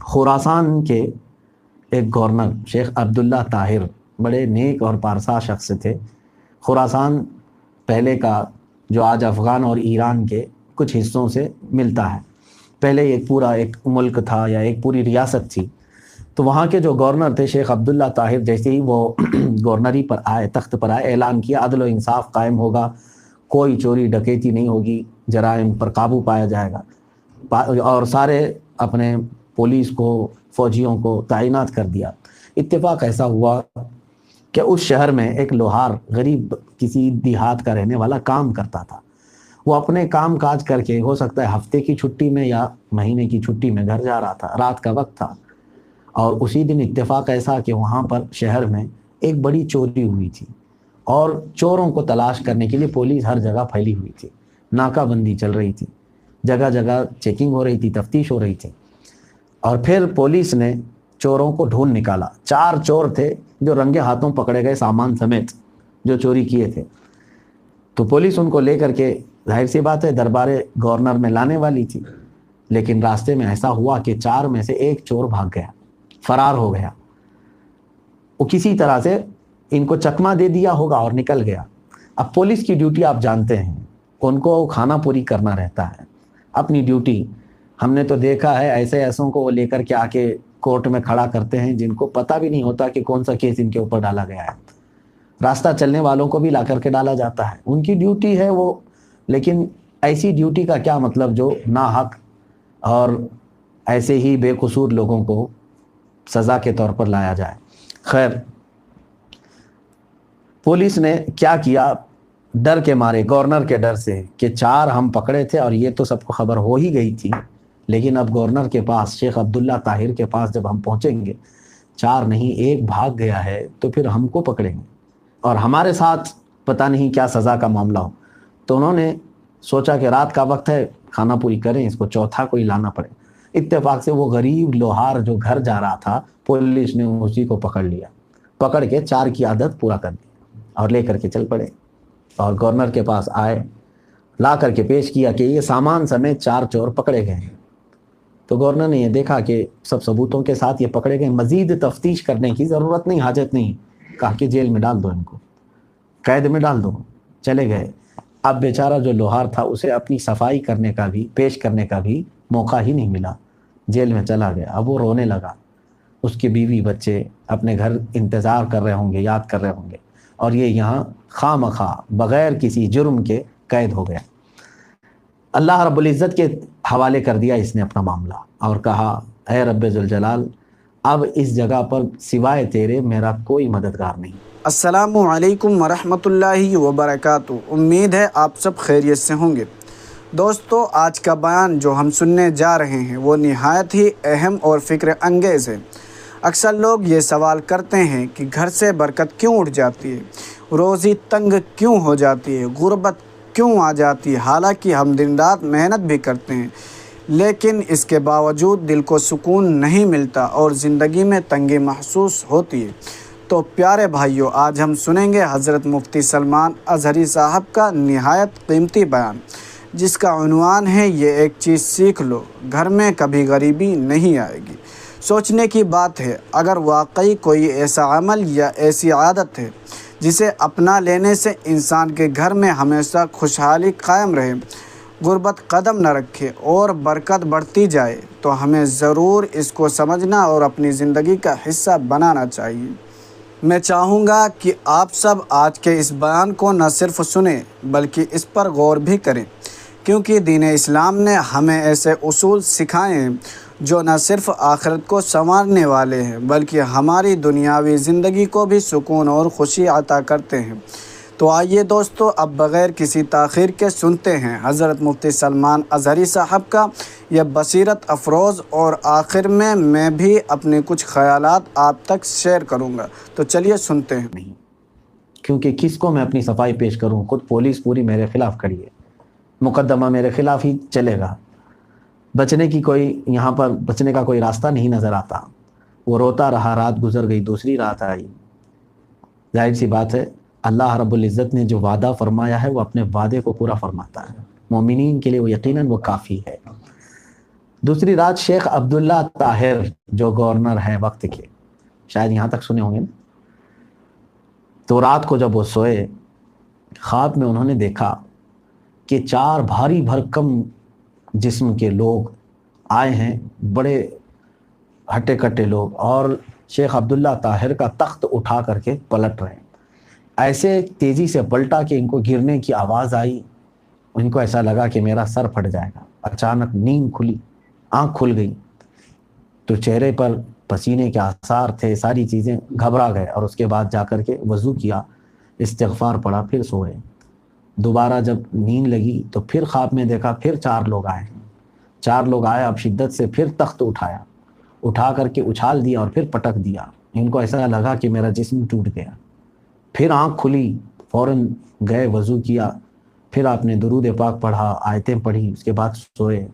خراسان کے ایک گورنر شیخ عبداللہ طاہر بڑے نیک اور پارسا شخص تھے۔ خراسان پہلے کا جو آج افغان اور ایران کے کچھ حصوں سے ملتا ہے، پہلے ایک پورا ایک ملک تھا یا ایک پوری ریاست تھی۔ تو وہاں کے جو گورنر تھے شیخ عبداللہ طاہر، جیسے ہی وہ گورنری پر آئے، تخت پر آئے، اعلان کیا عدل و انصاف قائم ہوگا، کوئی چوری ڈکیتی نہیں ہوگی، جرائم پر قابو پایا جائے گا، اور سارے اپنے پولیس کو، فوجیوں کو تعینات کر دیا۔ اتفاق ایسا ہوا کہ اس شہر میں ایک لوہار غریب کسی دیہات کا رہنے والا کام کرتا تھا۔ وہ اپنے کام کاج کر کے، ہو سکتا ہے ہفتے کی چھٹی میں یا مہینے کی چھٹی میں گھر جا رہا تھا، رات کا وقت تھا، اور اسی دن اتفاق ایسا کہ وہاں پر شہر میں ایک بڑی چوری ہوئی تھی، اور چوروں کو تلاش کرنے کے لیے پولیس ہر جگہ پھیلی ہوئی تھی، ناکہ بندی چل رہی تھی، جگہ جگہ چیکنگ ہو رہی تھی، تفتیش ہو رہی تھی۔ اور پھر پولیس نے چوروں کو ڈھونڈ نکالا۔ 4 چور تھے جو رنگے ہاتھوں پکڑے گئے، سامان سمیت جو چوری کیے تھے۔ تو پولیس ان کو لے کر کے، ظاہر سی بات ہے، دربار گورنر میں لانے والی تھی، لیکن راستے میں ایسا ہوا کہ 4 میں سے ایک چور بھاگ گیا، فرار ہو گیا۔ وہ کسی طرح سے ان کو چکما دے دیا ہوگا اور نکل گیا۔ اب پولیس کی ڈیوٹی آپ جانتے ہیں، ان کو کھانا پوری کرنا رہتا ہے، اپنی ڈیوٹی۔ ہم نے تو دیکھا ہے ایسے ایسوں کو وہ لے کر کے آ کے کورٹ میں کھڑا کرتے ہیں جن کو پتہ بھی نہیں ہوتا کہ کون سا کیس ان کے اوپر ڈالا گیا ہے۔ راستہ چلنے والوں کو بھی لا کر کے ڈالا جاتا ہے، ان کی ڈیوٹی ہے وہ۔ لیکن ایسی ڈیوٹی کا کیا مطلب جو ناحق اور ایسے ہی بے قصور لوگوں کو سزا کے طور پر لایا جائے۔ خیر، پولیس نے کیا کیا، ڈر کے مارے، گورنر کے ڈر سے کہ 4 ہم پکڑے تھے اور یہ تو سب کو خبر ہو ہی گئی تھی، لیکن اب گورنر کے پاس، شیخ عبداللہ طاہر کے پاس جب ہم پہنچیں گے، 4 نہیں 1 بھاگ گیا ہے تو پھر ہم کو پکڑیں گے اور ہمارے ساتھ پتہ نہیں کیا سزا کا معاملہ ہو۔ تو انہوں نے سوچا کہ رات کا وقت ہے، کھانا پوری کریں، اس کو چوتھا کوئی لانا پڑے۔ اتفاق سے وہ غریب لوہار جو گھر جا رہا تھا، پولیس نے اسی کو پکڑ لیا، پکڑ کے 4 کی عادت پورا کر دی اور لے کر کے چل پڑے، اور گورنر کے پاس آئے، لا کر کے پیش کیا کہ یہ سامان سمیت 4 چور پکڑے گئے ہیں۔ تو گورنر نے یہ دیکھا کہ سب ثبوتوں کے ساتھ یہ پکڑے گئے، مزید تفتیش کرنے کی ضرورت نہیں، حاجت نہیں، کہا کہ جیل میں ڈال دو، ان کو قید میں ڈال دو۔ چلے گئے۔ اب بیچارہ جو لوہار تھا اسے اپنی صفائی کرنے کا بھی، پیش کرنے کا بھی موقع ہی نہیں ملا، جیل میں چلا گیا۔ اب وہ رونے لگا، اس کے بیوی بچے اپنے گھر انتظار کر رہے ہوں گے، یاد کر رہے ہوں گے، اور یہ یہاں خواہ مخواہ بغیر کسی جرم کے قید ہو گیا۔ اللہ رب العزت کے حوالے کر دیا اس نے اپنا معاملہ، اور کہا اے رب ذوالجلال، اب اس جگہ پر سوائے تیرے میرا کوئی مددگار نہیں۔ السلام علیکم ورحمۃ اللہ وبرکاتہ۔ امید ہے آپ سب خیریت سے ہوں گے۔ دوستو، آج کا بیان جو ہم سننے جا رہے ہیں وہ نہایت ہی اہم اور فکر انگیز ہے۔ اکثر لوگ یہ سوال کرتے ہیں کہ گھر سے برکت کیوں اٹھ جاتی ہے، روزی تنگ کیوں ہو جاتی ہے، غربت کیوں آ جاتی ہے، حالانکہ ہم دن رات محنت بھی کرتے ہیں، لیکن اس کے باوجود دل کو سکون نہیں ملتا اور زندگی میں تنگی محسوس ہوتی ہے۔ تو پیارے بھائیوں، آج ہم سنیں گے حضرت مفتی سلمان اظہری صاحب کا نہایت قیمتی بیان، جس کا عنوان ہے یہ ایک چیز سیکھ لو، گھر میں کبھی غریبی نہیں آئے گی۔ سوچنے کی بات ہے، اگر واقعی کوئی ایسا عمل یا ایسی عادت ہے جسے اپنا لینے سے انسان کے گھر میں ہمیشہ خوشحالی قائم رہے، غربت قدم نہ رکھے اور برکت بڑھتی جائے، تو ہمیں ضرور اس کو سمجھنا اور اپنی زندگی کا حصہ بنانا چاہیے۔ میں چاہوں گا کہ آپ سب آج کے اس بیان کو نہ صرف سنیں بلکہ اس پر غور بھی کریں، کیونکہ دین اسلام نے ہمیں ایسے اصول سکھائے ہیں جو نہ صرف آخرت کو سنوارنے والے ہیں بلکہ ہماری دنیاوی زندگی کو بھی سکون اور خوشی عطا کرتے ہیں۔ تو آئیے دوستو، اب بغیر کسی تاخیر کے سنتے ہیں حضرت مفتی سلمان اظہری صاحب کا یہ بصیرت افروز، اور آخر میں بھی اپنے کچھ خیالات آپ تک شیئر کروں گا۔ تو چلیے سنتے ہیں۔ نہیں، کیونکہ کس کو میں اپنی صفائی پیش کروں، خود پولیس پوری میرے خلاف کھڑی ہے، مقدمہ میرے خلاف ہی چلے گا، یہاں پر بچنے کا کوئی راستہ نہیں نظر آتا۔ وہ روتا رہا، رات گزر گئی، دوسری رات آئی۔ ظاہر سی بات ہے، اللہ رب العزت نے جو وعدہ فرمایا ہے وہ اپنے وعدے کو پورا فرماتا ہے، مومنین کے لیے وہ یقیناً وہ کافی ہے۔ دوسری رات شیخ عبداللہ طاہر جو گورنر ہیں وقت کے، شاید یہاں تک سنے ہوں گے نا، تو رات کو جب وہ سوئے، خواب میں انہوں نے دیکھا کہ 4 بھاری بھرکم جسم کے لوگ آئے ہیں، بڑے ہٹے کٹے لوگ، اور شیخ عبداللہ طاہر کا تخت اٹھا کر کے پلٹ رہے ہیں۔ ایسے تیزی سے پلٹا کہ ان کو گرنے کی آواز آئی، ان کو ایسا لگا کہ میرا سر پھٹ جائے گا۔ اچانک نیند کھلی، آنکھ کھل گئی تو چہرے پر پسینے کے آثار تھے، ساری چیزیں، گھبرا گئے، اور اس کے بعد جا کر کے وضو کیا، استغفار پڑھا، پھر سوئے۔ دوبارہ جب نیند لگی تو پھر خواب میں دیکھا پھر 4 لوگ آئے ہیں، 4 لوگ آئے، اب شدت سے پھر تخت اٹھایا، اٹھا کر کے اچھال دیا اور پھر پٹک دیا۔ ان کو ایسا لگا کہ میرا جسم ٹوٹ گیا۔ پھر آنکھ کھلی، فوراً گئے، وضو کیا، پھر آپ نے درود پاک پڑھا، آیتیں پڑھی، اس کے بعد سوئے۔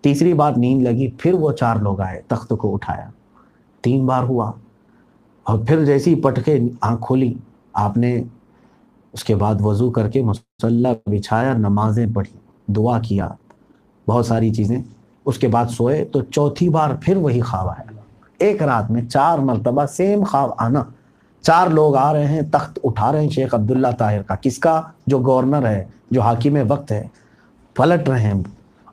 تیسری بار نیند لگی، پھر وہ 4 لوگ آئے، تخت کو اٹھایا، 3 بار ہوا، اور پھر جیسی پٹکے آنکھ کھولی، آپ نے اس کے بعد وضو کر کے مصلی بچھایا، نمازیں پڑھی، دعا کیا، بہت ساری چیزیں، اس کے بعد سوئے۔ تو چوتھی بار پھر وہی خواب آیا، ایک رات میں 4 مرتبہ سیم خواب آنا۔ 4 لوگ آ رہے ہیں، تخت اٹھا رہے ہیں شیخ عبداللہ طاہر کا، کس کا؟ جو گورنر ہے، جو حاکم وقت ہے، پلٹ رہے ہیں،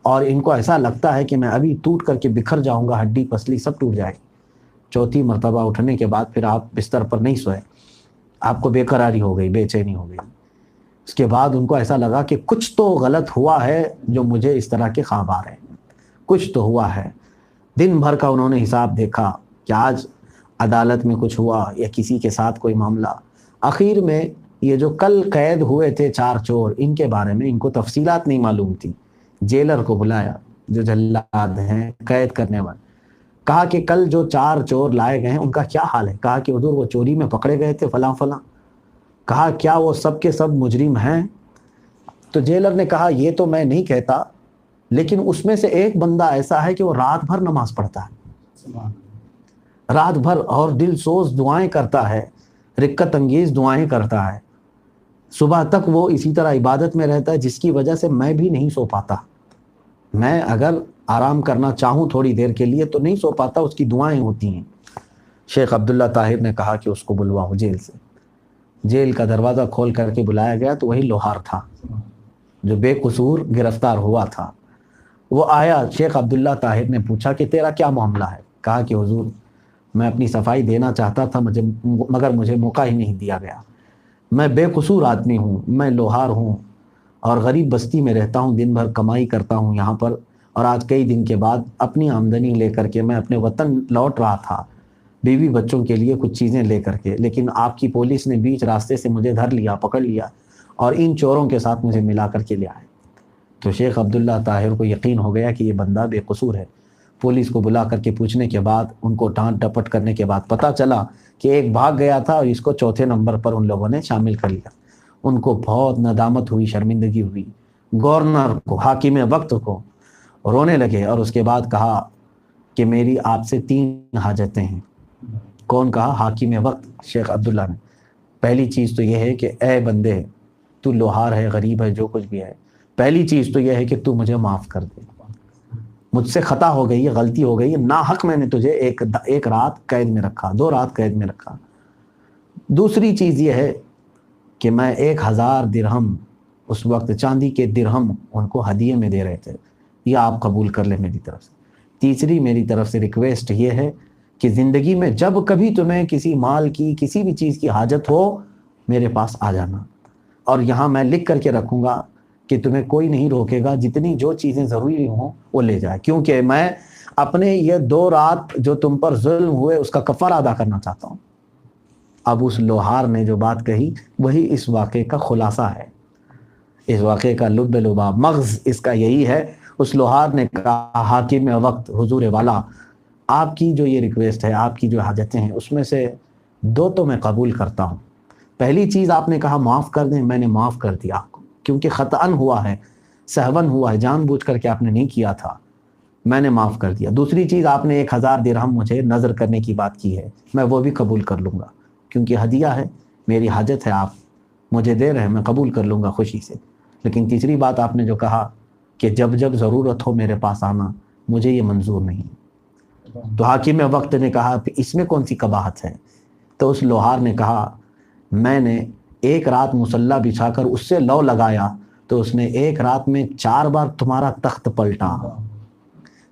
اور ان کو ایسا لگتا ہے کہ میں ابھی ٹوٹ کر کے بکھر جاؤں گا، ہڈی پسلی سب ٹوٹ جائے گی۔ چوتھی مرتبہ اٹھنے کے بعد پھر آپ بستر پر نہیں سوئے، آپ کو بے قراری ہو گئی، بے چینی ہو گئی۔ اس کے بعد ان کو ایسا لگا کہ کچھ تو غلط ہوا ہے جو مجھے اس طرح کے خواب آ رہے ہیں، کچھ تو ہوا ہے۔ دن بھر کا انہوں نے حساب دیکھا کہ آج عدالت میں کچھ ہوا یا کسی کے ساتھ کوئی معاملہ۔ آخر میں یہ جو کل قید ہوئے تھے 4 چور، ان کے بارے میں ان کو تفصیلات نہیں معلوم تھی۔ جیلر کو بلایا، جو جلاد ہیں، قید کرنے والے، کہا کہ کل جو 4 چور لائے گئے ہیں ان کا کیا حال ہے؟ کہا کہ حضور وہ چوری میں پکڑے گئے تھے فلاں فلاں۔ کہا کیا وہ سب کے سب مجرم ہیں؟ تو جیلر نے کہا یہ تو میں نہیں کہتا، لیکن اس میں سے ایک بندہ ایسا ہے کہ وہ رات بھر نماز پڑھتا ہے، رات بھر، اور دل سوز دعائیں کرتا ہے، رکت انگیز دعائیں کرتا ہے، صبح تک وہ اسی طرح عبادت میں رہتا ہے، جس کی وجہ سے میں بھی نہیں سو پاتا۔ میں اگر آرام کرنا چاہوں تھوڑی دیر کے لیے تو نہیں سو پاتا، اس کی دعائیں ہوتی ہیں۔ شیخ عبداللہ طاہر نے کہا کہ اس کو بلواؤ جیل سے۔ جیل کا دروازہ کھول کر کے بلایا گیا تو وہی لوہار تھا جو بے قصور گرفتار ہوا تھا۔ وہ آیا، شیخ عبداللہ طاہر نے پوچھا کہ تیرا کیا معاملہ ہے؟ کہا کہ حضور میں اپنی صفائی دینا چاہتا تھا، مگر مجھے موقع ہی نہیں دیا گیا۔ میں بے قصور آدمی ہوں، میں لوہار ہوں اور غریب بستی میں رہتا ہوں، دن بھر کمائی کرتا ہوں یہاں پر، اور آج کئی دن کے بعد اپنی آمدنی لے کر کے میں اپنے وطن لوٹ رہا تھا، بیوی بچوں کے لیے کچھ چیزیں لے کر کے، لیکن آپ کی پولیس نے بیچ راستے سے مجھے دھر لیا، پکڑ لیا، اور ان چوروں کے ساتھ مجھے ملا کر کے لے آئے۔ تو شیخ عبداللہ طاہر کو یقین ہو گیا کہ یہ بندہ بے قصور ہے۔ پولیس کو بلا کر کے پوچھنے کے بعد، ان کو ڈانٹ ڈپٹ کرنے کے بعد پتہ چلا کہ ایک بھاگ گیا تھا اور اس کو 4تھے نمبر پر ان لوگوں نے شامل کر لیا۔ ان کو بہت ندامت ہوئی، شرمندگی ہوئی۔ گورنر کو، حاکم وقت کو رونے لگے، اور اس کے بعد کہا کہ میری آپ سے 3 حاجتیں ہیں۔ کون کہا؟ حاکم وقت شیخ عبداللہ نے۔ پہلی چیز تو یہ ہے کہ اے بندے، تو لوہار ہے، غریب ہے، جو کچھ بھی ہے، پہلی چیز تو یہ ہے کہ تو مجھے معاف کر دے، مجھ سے خطا ہو گئی ہے، غلطی ہو گئی ہے، ناحق میں نے تجھے ایک رات قید میں رکھا، 2 رات قید میں رکھا۔ دوسری چیز یہ ہے کہ میں 1000 درہم، اس وقت چاندی کے درہم ان کو ہدیے میں دے رہے تھے، یہ آپ قبول کر لیں میری طرف سے۔ تیسری میری طرف سے ریکویسٹ یہ ہے کہ زندگی میں جب کبھی تمہیں کسی مال کی، کسی بھی چیز کی حاجت ہو، میرے پاس آ جانا، اور یہاں میں لکھ کر کے رکھوں گا کہ تمہیں کوئی نہیں روکے گا، جتنی جو چیزیں ضروری ہوں وہ لے جائے، کیونکہ میں اپنے یہ 2 رات جو تم پر ظلم ہوئے اس کا کفارہ ادا کرنا چاہتا ہوں۔ اب اس لوہار نے جو بات کہی وہی اس واقعے کا خلاصہ ہے، اس واقعے کا لب لباب، مغز اس کا یہی ہے۔ اس لوہار نے کہا حاکم وقت، حضور والا، آپ کی جو یہ ریکویسٹ ہے، آپ کی جو حاجتیں ہیں، اس میں سے 2 تو میں قبول کرتا ہوں۔ پہلی چیز آپ نے کہا معاف کر دیں، میں نے معاف کر دیا آپ کو، کیونکہ خطأً ہوا ہے، سہون ہوا ہے، جان بوجھ کر کے آپ نے نہیں کیا تھا، میں نے معاف کر دیا۔ دوسری چیز آپ نے 1000 درہم مجھے نظر کرنے کی بات کی ہے، میں وہ بھی قبول کر لوں گا، کیونکہ ہدیہ ہے، میری حاجت ہے، آپ مجھے دے رہے ہیں، میں قبول کر لوں گا خوشی سے۔ لیکن تیسری بات آپ نے جو کہا کہ جب جب ضرورت ہو میرے پاس آنا، مجھے یہ منظور نہیں۔ تو حاکم وقت نے کہا کہ اس میں کون سی قباحت ہے؟ تو اس لوہار نے کہا میں نے ایک رات مصلی بچھا کر اس سے لو لگایا تو اس نے ایک رات میں 4 بار تمہارا تخت پلٹا۔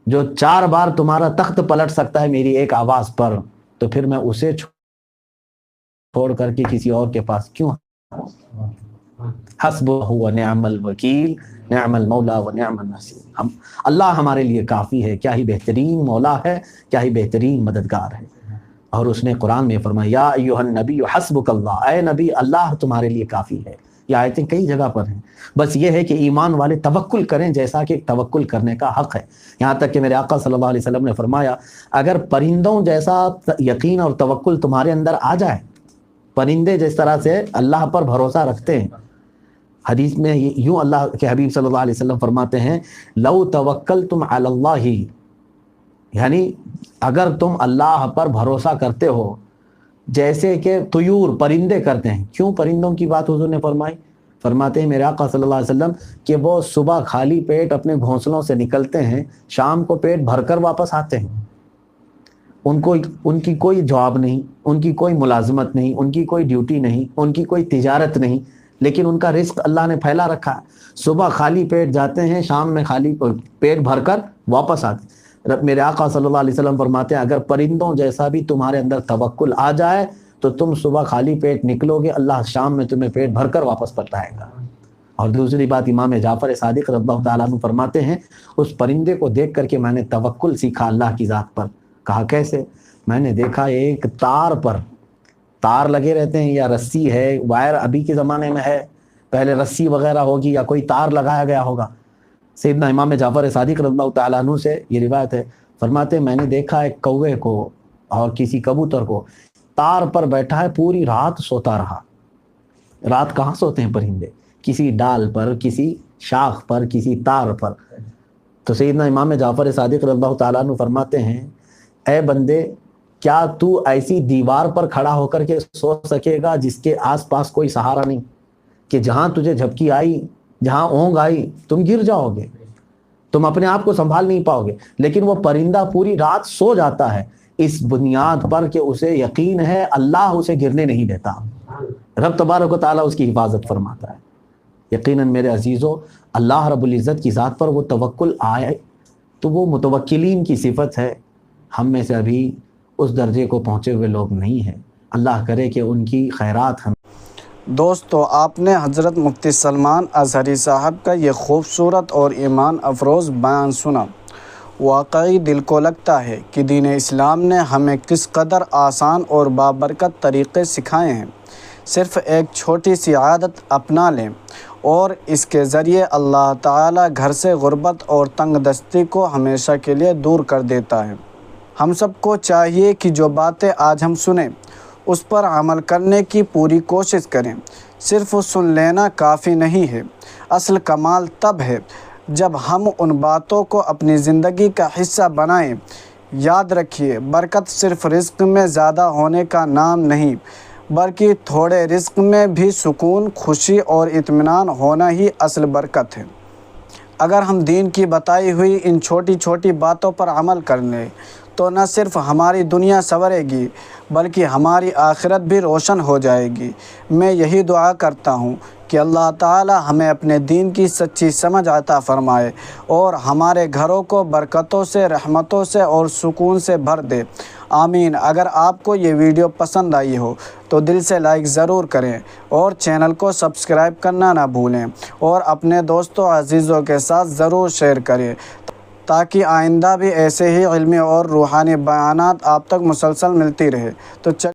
جو 4 بار تمہارا تخت پلٹ سکتا ہے میری ایک آواز پر، تو پھر میں اسے چھوڑ کر کے کسی اور کے پاس کیوں؟ حسبہ و نعم الوکیل نعم المولا و نعم النصیر۔ اللہ ہمارے لیے کافی ہے، کیا ہی بہترین مولا ہے، کیا ہی بہترین مددگار ہے۔ اور اس نے قرآن میں فرمایا یا ایھا النبی حسبک اللہ، اے نبی اللہ تمہارے لیے کافی ہے۔ یہ آیتیں کئی جگہ پر ہیں، بس یہ ہے کہ ایمان والے توکل کریں جیسا کہ توکل کرنے کا حق ہے۔ یہاں تک کہ میرے آقا صلی اللہ علیہ وسلم نے فرمایا اگر پرندوں جیسا یقین اور توکل تمہارے اندر آ جائے، پرندے جس طرح سے اللہ پر بھروسہ رکھتے ہیں، حدیث میں یوں اللہ کے حبیب صلی اللہ علیہ وسلم فرماتے ہیں لو توکلتم علی اللہ، یعنی اگر تم اللہ پر بھروسہ کرتے ہو جیسے کہ طیور پرندے کرتے ہیں۔ کیوں پرندوں کی بات حضور نے فرمائی؟ فرماتے ہیں میرے آقا صلی اللہ علیہ وسلم کہ وہ صبح خالی پیٹ اپنے گھونسلوں سے نکلتے ہیں، شام کو پیٹ بھر کر واپس آتے ہیں۔ ان کی کوئی جاب نہیں، ان کی کوئی ملازمت نہیں، ان کی کوئی ڈیوٹی نہیں، ان کی کوئی تجارت نہیں، لیکن ان کا رزق اللہ نے پھیلا رکھا ہے۔ صبح خالی پیٹ جاتے ہیں، شام میں خالی پیٹ بھر کر واپس آتے ہیں۔ میرے آقا صلی اللہ علیہ وسلم فرماتے ہیں اگر پرندوں جیسا بھی تمہارے اندر توکل آ جائے تو تم صبح خالی پیٹ نکلو گے، اللہ شام میں تمہیں پیٹ بھر کر واپس پلٹائے گا۔ اور دوسری بات امام جعفر صادق رضی اللہ تعالیٰ عنہ فرماتے ہیں اس پرندے کو دیکھ کر کے میں نے توکل سیکھا اللہ کی ذات پر۔ کہا کیسے؟ میں نے دیکھا ایک تار پر تار لگے رہتے ہیں یا رسی ہے، وائر ابھی کے زمانے میں ہے، پہلے رسی وغیرہ ہوگی یا کوئی تار لگایا گیا ہوگا۔ سیدنا امام جعفر صادق رضی اللہ تعالیٰ عنہ سے یہ روایت ہے، فرماتے میں نے دیکھا ایک کوے کو اور کسی کبوتر کو تار پر بیٹھا ہے، پوری رات سوتا رہا۔ رات کہاں سوتے ہیں پرندے؟ کسی ڈال پر، کسی شاخ پر، کسی تار پر۔ تو سیدنا امام جعفر صادق رضی اللہ تعالیٰ عنہ فرماتے ہیں اے بندے کیا تو ایسی دیوار پر کھڑا ہو کر کے سو سکے گا جس کے آس پاس کوئی سہارا نہیں، کہ جہاں تجھے جھپکی آئی، جہاں اونگ آئی تم گر جاؤ گے، تم اپنے آپ کو سنبھال نہیں پاؤ گے۔ لیکن وہ پرندہ پوری رات سو جاتا ہے اس بنیاد پر کہ اسے یقین ہے اللہ اسے گرنے نہیں دیتا، رب تبارک و تعالیٰ اس کی حفاظت فرماتا ہے۔ یقیناً میرے عزیزو اللہ رب العزت کی ذات پر وہ توکل آئے تو وہ متوکلین کی صفت ہے۔ ہم میں سے ابھی اس درجے کو پہنچے ہوئے لوگ نہیں ہیں، اللہ کرے کہ ان کی خیرات ہم۔ دوستو آپ نے حضرت مفتی سلمان اظہری صاحب کا یہ خوبصورت اور ایمان افروز بیان سنا۔ واقعی دل کو لگتا ہے کہ دین اسلام نے ہمیں کس قدر آسان اور بابرکت طریقے سکھائے ہیں۔ صرف ایک چھوٹی سی عادت اپنا لیں اور اس کے ذریعے اللہ تعالی گھر سے غربت اور تنگ دستی کو ہمیشہ کے لیے دور کر دیتا ہے۔ ہم سب کو چاہیے کہ جو باتیں آج ہم سنیں اس پر عمل کرنے کی پوری کوشش کریں۔ صرف سن لینا کافی نہیں ہے، اصل کمال تب ہے جب ہم ان باتوں کو اپنی زندگی کا حصہ بنائیں۔ یاد رکھیے برکت صرف رزق میں زیادہ ہونے کا نام نہیں، بلکہ تھوڑے رزق میں بھی سکون، خوشی اور اطمینان ہونا ہی اصل برکت ہے۔ اگر ہم دین کی بتائی ہوئی ان چھوٹی چھوٹی باتوں پر عمل کر لیں تو نہ صرف ہماری دنیا سنورے گی بلکہ ہماری آخرت بھی روشن ہو جائے گی۔ میں یہی دعا کرتا ہوں کہ اللہ تعالی ہمیں اپنے دین کی سچی سمجھ عطا فرمائے اور ہمارے گھروں کو برکتوں سے، رحمتوں سے اور سکون سے بھر دے، آمین۔ اگر آپ کو یہ ویڈیو پسند آئی ہو تو دل سے لائک ضرور کریں اور چینل کو سبسکرائب کرنا نہ بھولیں اور اپنے دوستوں عزیزوں کے ساتھ ضرور شیئر کریں تاکہ آئندہ بھی ایسے ہی علمی اور روحانی بیانات آپ تک مسلسل ملتی رہے۔ تو